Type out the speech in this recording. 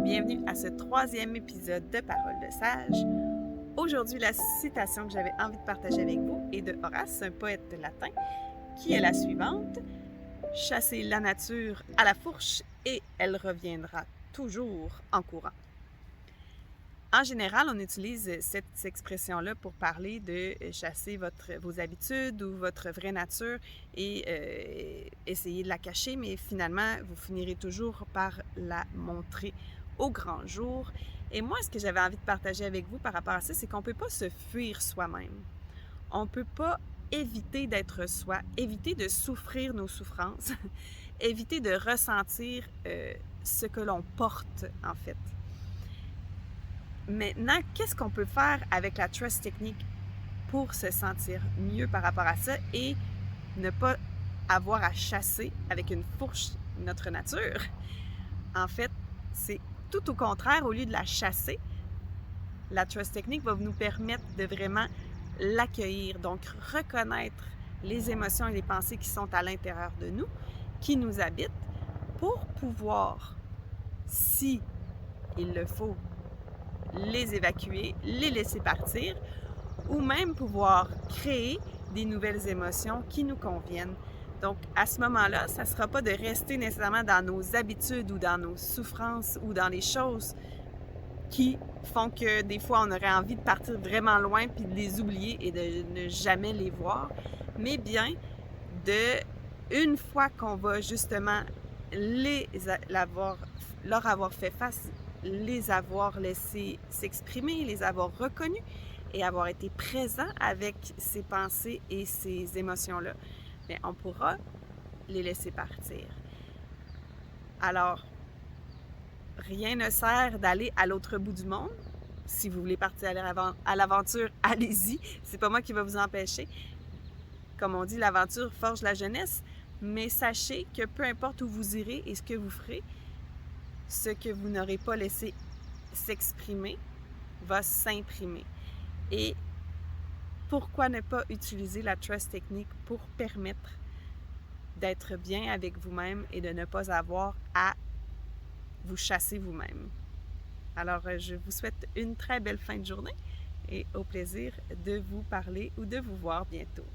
bienvenue à ce 3e épisode de Paroles de sage. Aujourd'hui, la citation que j'avais envie de partager avec vous est de Horace, un poète latin, qui est la suivante. « Chassez la nature à la fourche et elle reviendra toujours en courant. » En général, on utilise cette expression-là pour parler de chasser vos habitudes ou votre vraie nature et essayer de la cacher, mais finalement, vous finirez toujours par la montrer au grand jour. Et moi, ce que j'avais envie de partager avec vous par rapport à ça, c'est qu'on ne peut pas se fuir soi-même. On ne peut pas éviter d'être soi, éviter de souffrir nos souffrances, éviter de ressentir ce que l'on porte, en fait. Maintenant, qu'est-ce qu'on peut faire avec la trust technique pour se sentir mieux par rapport à ça et ne pas avoir à chasser avec une fourche notre nature? En fait, c'est tout au contraire, au lieu de la chasser, la trust technique va nous permettre de vraiment l'accueillir, donc reconnaître les émotions et les pensées qui sont à l'intérieur de nous, qui nous habitent, pour pouvoir, si il le faut, les évacuer, les laisser partir, ou même pouvoir créer des nouvelles émotions qui nous conviennent. Donc, à ce moment-là, ça ne sera pas de rester nécessairement dans nos habitudes ou dans nos souffrances ou dans les choses qui font que des fois, on aurait envie de partir vraiment loin puis de les oublier et de ne jamais les voir, mais bien une fois qu'on va justement leur avoir fait face, les avoir laissés s'exprimer, les avoir reconnus et avoir été présent avec ces pensées et ces émotions-là, bien, on pourra les laisser partir. Alors, rien ne sert d'aller à l'autre bout du monde. Si vous voulez partir à l'aventure, allez-y. C'est pas moi qui va vous empêcher. Comme on dit, l'aventure forge la jeunesse. Mais sachez que peu importe où vous irez et ce que vous ferez, ce que vous n'aurez pas laissé s'exprimer va s'imprimer. Et pourquoi ne pas utiliser la trust technique pour permettre d'être bien avec vous-même et de ne pas avoir à vous chasser vous-même. Alors, je vous souhaite une très belle fin de journée et au plaisir de vous parler ou de vous voir bientôt.